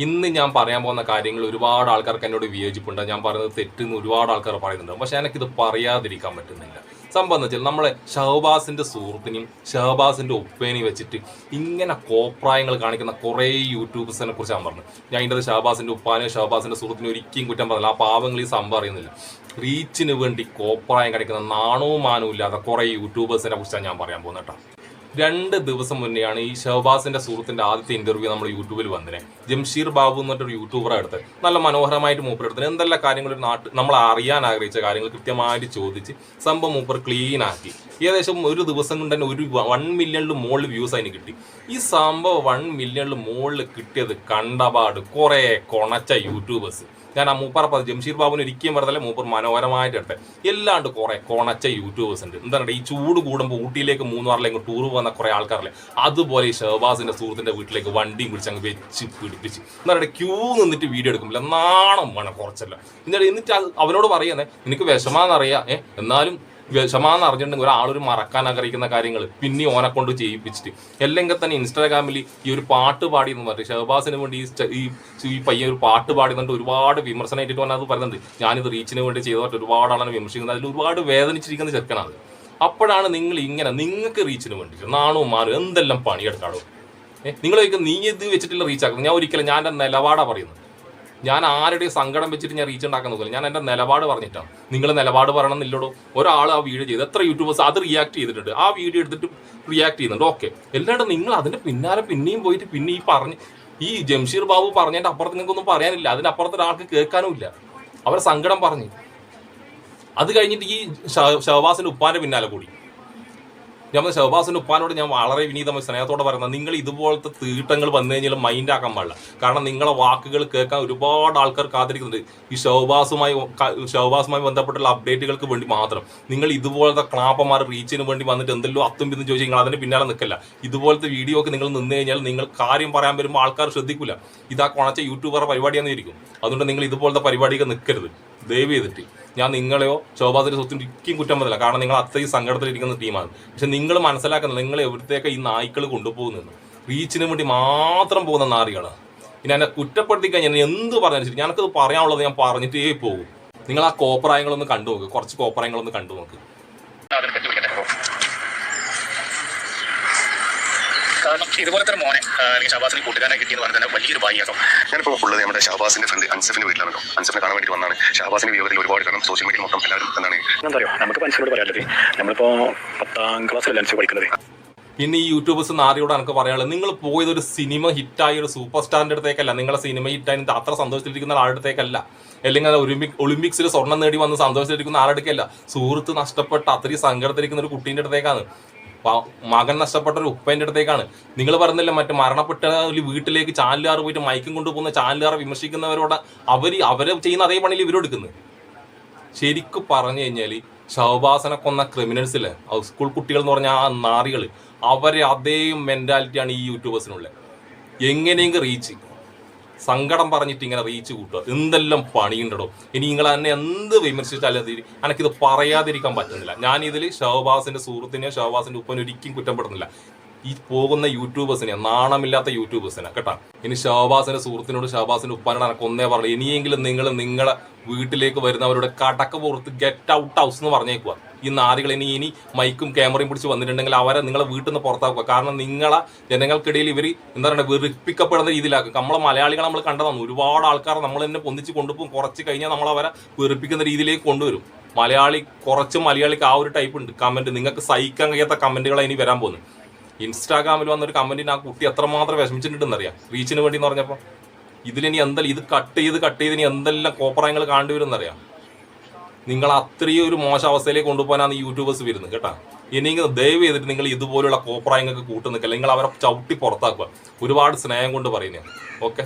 ഇന്ന് ഞാൻ പറയാൻ പോകുന്ന കാര്യങ്ങൾ ഒരുപാട് ആൾക്കാർക്ക് എന്നോട് വിയോജിപ്പുണ്ട്. ഞാൻ പറയുന്നത് തെറ്റെന്ന് ഒരുപാട് ആൾക്കാർ പറയുന്നുണ്ട്. പക്ഷെ എനിക്കിത് പറയാതിരിക്കാൻ പറ്റുന്നില്ല. സംഭവം എന്ന് വെച്ചാൽ നമ്മളെ ഷഹബാസിന്റെ സുഹൃത്തിനെയും ഷഹബാസിന്റെ ഉപ്പേനെയും വെച്ചിട്ട് ഇങ്ങനെ കോപ്രായങ്ങൾ കാണിക്കുന്ന കുറേ യൂട്യൂബേഴ്സിനെ കുറിച്ച് ഞാൻ പറഞ്ഞു. ഞാൻ ഇതിൻ്റെ ഷഹബാസിന്റെ ഉപ്പാനെയോ ഷഹബാസിന്റെ സുഹൃത്തിനും ഒരിക്കലും കുറ്റം പറഞ്ഞില്ല. ആ പാവങ്ങൾ ഈ സംഭവം അറിയുന്നില്ല. റീച്ചിന് വേണ്ടി കോപ്രായം കാണിക്കുന്ന നാണവും മാനവും ഇല്ലാത്ത കുറേ യൂട്യൂബേഴ്സിനെ കുറിച്ചാണ് ഞാൻ പറയാൻ പോകുന്നത് കേട്ടോ. 2 ദിവസം മുന്നെയാണ് ഈ ഷഹബാസിന്റെ സുഹൃത്തിന്റെ ആദ്യത്തെ ഇന്റർവ്യൂ നമ്മൾ യൂട്യൂബിൽ വന്നിനെ. ജംഷീർ ബാബു എന്നൊരു യൂട്യൂബറെ എടുത്ത് നല്ല മനോഹരമായിട്ട് മൂപ്പരെടുത്ത് എന്തെല്ലാം കാര്യങ്ങൾ നമ്മൾ അറിയാൻ ആഗ്രഹിച്ച കാര്യങ്ങൾ കൃത്യമായിട്ട് ചോദിച്ച് സംഭവം മൂപ്പർ ക്ലീൻ ആക്കി. ഏകദേശം ഒരു ദിവസം കൊണ്ട് തന്നെ 1 മില്യണിൽ മുകളിൽ വ്യൂസ് അതിന് കിട്ടി. ഈ സംഭവം 1 മില്യണിൽ മുകളിൽ കിട്ടിയത് കണ്ടപാട് കുറെ കൊണച്ച യൂട്യൂബേഴ്സ്, ഞാൻ ആ മൂപ്പറ ജംഷീർ ബാബുവിന് ഒരിക്കലും പറഞ്ഞല്ലേ, മൂപ്പർ മനോഹരമായിട്ട് എടുത്തെ എല്ലാണ്ട് കുറെ കൊണച്ച യൂട്യൂബേഴ്സ് ഉണ്ട്. എന്താണ് ഈ ചൂട് കൂടുമ്പോൾ ഊട്ടിയിലേക്ക് 3 ടൂർ പോകുന്ന കുറെ ആൾക്കാരല്ലേ, അതുപോലെ ഈ ഷഹബാസിന്റെ സുഹൃത്തിന്റെ വീട്ടിലേക്ക് വണ്ടിയും പിടിച്ച് അങ്ങ് വെച്ച് പിടിപ്പിച്ച് എന്താണ് ക്യൂ നിന്നിട്ട് വീഡിയോ എടുക്കുമ്പോൾ നാണം വേണം കുറച്ചല്ല. എന്നിട്ട് അവനോട് പറയുന്നേ, നിനക്ക് വിഷമാന്നറിയാം, എന്നാലും വിഷമാന്ന് അറിഞ്ഞിട്ടുണ്ടെങ്കിൽ ഒരാളൊരു മറക്കാൻ ആഗ്രഹിക്കുന്ന കാര്യങ്ങൾ പിന്നെ ഓനെ കൊണ്ട് ചെയ്യിപ്പിച്ചിട്ട് അല്ലെങ്കിൽ തന്നെ ഇൻസ്റ്റാഗ്രാമിൽ ഈ ഒരു പാട്ട് പാടി എന്ന് പറഞ്ഞിട്ട് ഷഹബാസിന് വേണ്ടി ഈ പയ്യൻ ഒരു പാട്ട് പാടി എന്നിട്ട് ഒരുപാട് വിമർശനമായിട്ട് വന്നാൽ അത് പറയുന്നുണ്ട്. ഞാനിത് റീച്ചിന് വേണ്ടി ചെയ്തതായിട്ട് ഒരുപാട് ആളാണ് വിമർശിക്കുന്നത്, അതിൽ ഒരുപാട് വേദനിച്ചിരിക്കുന്ന ചെറുക്കനാണ്. അപ്പോഴാണ് നിങ്ങൾ ഇങ്ങനെ നിങ്ങൾക്ക് റീച്ചിന് വേണ്ടിയിട്ട് നാണവും മാനും എന്തെല്ലാം പണിയെടുക്കാടോ. നിങ്ങൾ നീ ഇത് വെച്ചിട്ടുള്ള റീച്ച് ആക്കുന്നത്. ഞാൻ ഒരിക്കലും ഞാൻ എൻ്റെ നിലപാടാണ് പറയുന്നത്. ഞാൻ ആരുടെയും സങ്കടം വെച്ചിട്ട് ഞാൻ റീച്ച് ഉണ്ടാക്കാൻ നോക്കില്ല. ഞാൻ എൻ്റെ നിലപാട് പറഞ്ഞിട്ടാണ്. നിങ്ങൾ നിലപാട് പറയണം എന്നില്ലടോ. ഒരാൾ ആ വീഡിയോ ചെയ്ത് എത്ര യൂട്യൂബേഴ്സ് അത് റിയാക്ട് ചെയ്തിട്ടുണ്ട്, ആ വീഡിയോ എടുത്തിട്ട് റിയാക്ട് ചെയ്യുന്നുണ്ട്, ഓക്കെ. എല്ലാണ്ട് നിങ്ങൾ അതിൻ്റെ പിന്നാലെ പിന്നെയും പോയിട്ട് പിന്നെ ഈ പറഞ്ഞ് ഈ ജംഷീർ ബാബു പറഞ്ഞതിൻ്റെ അപ്പുറത്ത് നിങ്ങൾക്കൊന്നും പറയാനില്ല, അതിനപ്പുറത്ത് ഒരാൾക്ക് കേൾക്കാനും ഇല്ല. അവരെ സങ്കടം പറഞ്ഞ് അത് കഴിഞ്ഞിട്ട് ഈ ഷഹബാസിന്റെ ഉപ്പാന്റെ പിന്നാലെ കൂടി. ഞാൻ ഷഹബാസിന്റെ ഉപ്പാനോട് ഞാൻ വളരെ വിനീതമായി സ്നേഹത്തോടെ പറയുന്നത്, നിങ്ങൾ ഇതുപോലത്തെ തീട്ടങ്ങൾ വന്നു കഴിഞ്ഞാൽ മൈൻഡ് ആക്കാൻ പാടില്ല. കാരണം നിങ്ങളെ വാക്കുകൾ കേൾക്കാൻ ഒരുപാട് ആൾക്കാർ കാത്തിരിക്കുന്നുണ്ട്. ഈ ഷഹബാസുമായി ബന്ധപ്പെട്ടുള്ള അപ്ഡേറ്റുകൾക്ക് വേണ്ടി മാത്രം നിങ്ങൾ ഇതുപോലത്തെ ക്ലാപ്പന്മാർ റീച്ചിന് വേണ്ടി വന്നിട്ട് എന്തെല്ലോ അത്തും പിന്നും ചോദിച്ചാൽ നിങ്ങൾ അതിന് പിന്നാലെ നിൽക്കില്ല. ഇതുപോലത്തെ വീഡിയോ ഒക്കെ നിങ്ങൾ നിന്ന് കഴിഞ്ഞാൽ നിങ്ങൾ കാര്യം പറയാൻ വരുമ്പോൾ ആൾക്കാർ ശ്രദ്ധിക്കില്ല. ഇതാ കൊണച്ച യൂട്യൂബറുടെ പരിപാടിയാണെന്ന് ഇരിക്കും. അതുകൊണ്ട് നിങ്ങൾ ഇതുപോലത്തെ പരിപാടിയൊക്കെ നിൽക്കരുത് ദയവ് ചെയ്തിട്ട്. ഞാൻ നിങ്ങളെയോ ഷഹബാസിന്റെ സ്വത്തിന് ഒരിക്കലും കുറ്റം പറ്റില്ല, കാരണം നിങ്ങൾ അത്രയും സങ്കടത്തിലിരിക്കുന്ന ടീമാണ്. പക്ഷെ നിങ്ങൾ മനസ്സിലാക്കുന്നത് നിങ്ങൾ എവിടത്തേക്ക് ഈ നായ്ക്കൾ കൊണ്ടുപോകുന്നത് റീച്ചിന് വേണ്ടി മാത്രം പോകുന്ന നാറികളാണ്. ഇനി എന്നെ കുറ്റപ്പെടുത്തി കഴിഞ്ഞാൽ എന്ത് പറഞ്ഞാലും ഞാനത് പറയാനുള്ളത് ഞാൻ പറഞ്ഞിട്ടേ പോകും. നിങ്ങൾ ആ കോപ്രായങ്ങളൊന്ന് കണ്ടു നോക്ക്, കുറച്ച് കോപ്രായങ്ങളൊന്ന് കണ്ടു നോക്ക്. കാരണം ഇതുപോലെ തന്നെ മോനെ അല്ലെങ്കിൽ ഷഹബാസിന് കൂട്ടുകാരനെ കിട്ടിയെന്ന് പറഞ്ഞാൽ വലിയൊരു ഭാഗ്യമാകും. ഞാനിപ്പോൾ ഉള്ളത് നമ്മുടെ ഷഹബാസിന്റെ ഫ്രണ്ട് അൻസഫിന്റെ വീട്ടിലാണല്ലോ. അൻസഫിനെ കാണാൻ വേണ്ടി വന്നാണ്. ഷഹബാസിന്റെ വിയോഗത്തിൽ ഒരുപാട് കാരണം സോഷ്യൽ മീഡിയ മൊത്തം എല്ലാവരും എന്താണ് എന്താ പറയുക, നമുക്ക് അൻസഫിനോട് പറയാനുള്ളത്, നമ്മളിപ്പോൾ 10ാം ക്ലാസ്സിൽ അൻസഫ് പഠിക്കുന്നത്. പിന്നെ ഈ യൂട്യൂബേഴ്സ് നാരിയോട് എനിക്ക് പറയാനുള്ളത്, നിങ്ങൾ പോയത് ഒരു സിനിമ ഹിറ്റായ ഒരു സൂപ്പർ സ്റ്റാറിന്റെ അടുത്തേക്കല്ല, നിങ്ങളെ സിനിമ ഹിറ്റായി അത്ര സന്തോഷത്തിലിരിക്കുന്ന ആളുടെ അടുത്തേക്കല്ല, അല്ലെങ്കിൽ ഒളിമ്പിക്സിൽ സ്വർണ്ണം നേടി വന്ന് സന്തോഷത്തിലിരിക്കുന്ന ആളുടെ അടുക്കല്ല. സുഹൃത്ത് നഷ്ടപ്പെട്ട അത്രയും സങ്കടത്തിലിരിക്കുന്ന ഒരു കുട്ടീൻ്റെ അടുത്തേക്കാണ്, മകൻ നഷ്ടപ്പെട്ട ഒരു ഉപ്പേൻ്റെ അടുത്തേക്കാണ്. നിങ്ങൾ പറഞ്ഞില്ല മറ്റേ മരണപ്പെട്ട വീട്ടിലേക്ക് ചാനലുകാർ പോയിട്ട് മയക്കും കൊണ്ടുപോകുന്ന ചാനലുകാരെ വിമർശിക്കുന്നവരോട് അവരെ ചെയ്യുന്ന അതേ പണിയിൽ ഇവരെടുക്കുന്നത്. ശരിക്കും പറഞ്ഞു കഴിഞ്ഞാൽ ഷഹബാസിനെ കൊന്ന ക്രിമിനൽസിലെ സ്കൂൾ കുട്ടികൾ എന്ന് പറഞ്ഞാൽ ആ നാറികൾ, അവരെ അതേ മെന്റാലിറ്റിയാണ് ഈ യൂട്യൂബേഴ്സിനുള്ളത്. എങ്ങനെയെങ്കിലും റീച്ച് സങ്കടം പറഞ്ഞിട്ട് ഇങ്ങനെ റീച്ച് കൂട്ടുക, എന്തെല്ലാം പണിയുണ്ടോ. ഇനി നിങ്ങൾ എന്നെ എന്ത് വിമർശിച്ചാലും എനിക്കിത് പറയാതിരിക്കാൻ പറ്റുന്നില്ല. ഞാനിതിൽ ഷഹബാസിന്റെ സുഹൃത്തിനെയോ ഷഹബാസിന്റെ ഉപ്പനെ ഒരിക്കലും കുറ്റപ്പെടുന്നില്ല. ഈ പോകുന്ന യൂട്യൂബേഴ്സിനെ, നാണമില്ലാത്ത യൂട്യൂബേഴ്സിനെ കേട്ടോ. ഇനി ഷഹബാസിന്റെ സുഹൃത്തിനോട് ഷഹബാസിന്റെ ഉപ്പാനോട് എനിക്ക് ഒന്നേ പറഞ്ഞു, ഇനിയെങ്കിലും നിങ്ങൾ നിങ്ങളെ വീട്ടിലേക്ക് വരുന്നവരുടെ കടക്ക് പുറത്ത് ഗെറ്റ് ഔട്ട് ഹൗസ് എന്ന് പറഞ്ഞേക്കുക. ഈ നാരികൾ ഇനി മൈക്കും ക്യാമറയും പിടിച്ച് വന്നിട്ടുണ്ടെങ്കിൽ അവരെ നിങ്ങളെ വീട്ടിൽ നിന്ന് പുറത്താക്കുക. കാരണം നിങ്ങളെ ജനങ്ങൾക്കിടയിൽ ഇവർ എന്താ പറയുക വെറുപ്പിക്കപ്പെടുന്ന രീതിയിലാക്കും. നമ്മളെ മലയാളികൾ നമ്മൾ കണ്ടതാണ്, ഒരുപാട് ആൾക്കാർ നമ്മൾ തന്നെ പൊന്നിച്ച് കൊണ്ടുപോകും. കുറച്ച് കഴിഞ്ഞാൽ നമ്മളവരെ വെറുപ്പിക്കുന്ന രീതിയിലേക്ക് കൊണ്ടുവരും. കുറച്ച് മലയാളിക്ക് ആ ഒരു ടൈപ്പ് ഉണ്ട് കമന്റ്. നിങ്ങൾക്ക് സഹിക്കാൻ കഴിയാത്ത കമന്റുകളാണ് ഇനി വരാൻ പോകുന്നത്. ഇൻസ്റ്റാഗ്രാമിൽ വന്നൊരു കമന്റിന് ആ കുട്ടി എത്രമാത്രം വിഷമിച്ചിട്ടുണ്ടെന്നറിയാം റീച്ചിന് വേണ്ടി എന്ന് പറഞ്ഞപ്പോൾ. ഇതിലിനി എന്തെല്ലാം ഇത് കട്ട് ചെയ്ത് ഇനി എന്തെല്ലാം കോപ്രായങ്ങൾ കാണേണ്ടി വരും എന്നറിയാം. നിങ്ങൾ അത്രയും ഒരു മോശം അവസ്ഥയിലേക്ക് കൊണ്ടുപോകാനാണ് ഈ യൂട്യൂബേഴ്സ് വരുന്നത് കേട്ടോ. ഇനിയെങ്കിലും ദയവ് ചെയ്തിട്ട് നിങ്ങൾ ഇതുപോലുള്ള കോപ്രായങ്ങൾക്ക് കൂട്ടു നിൽക്കില്ല, നിങ്ങൾ അവരെ ചവിട്ടി പുറത്താക്കുക. ഒരുപാട് സ്നേഹം കൊണ്ട് പറയുന്നത്. ഓക്കെ.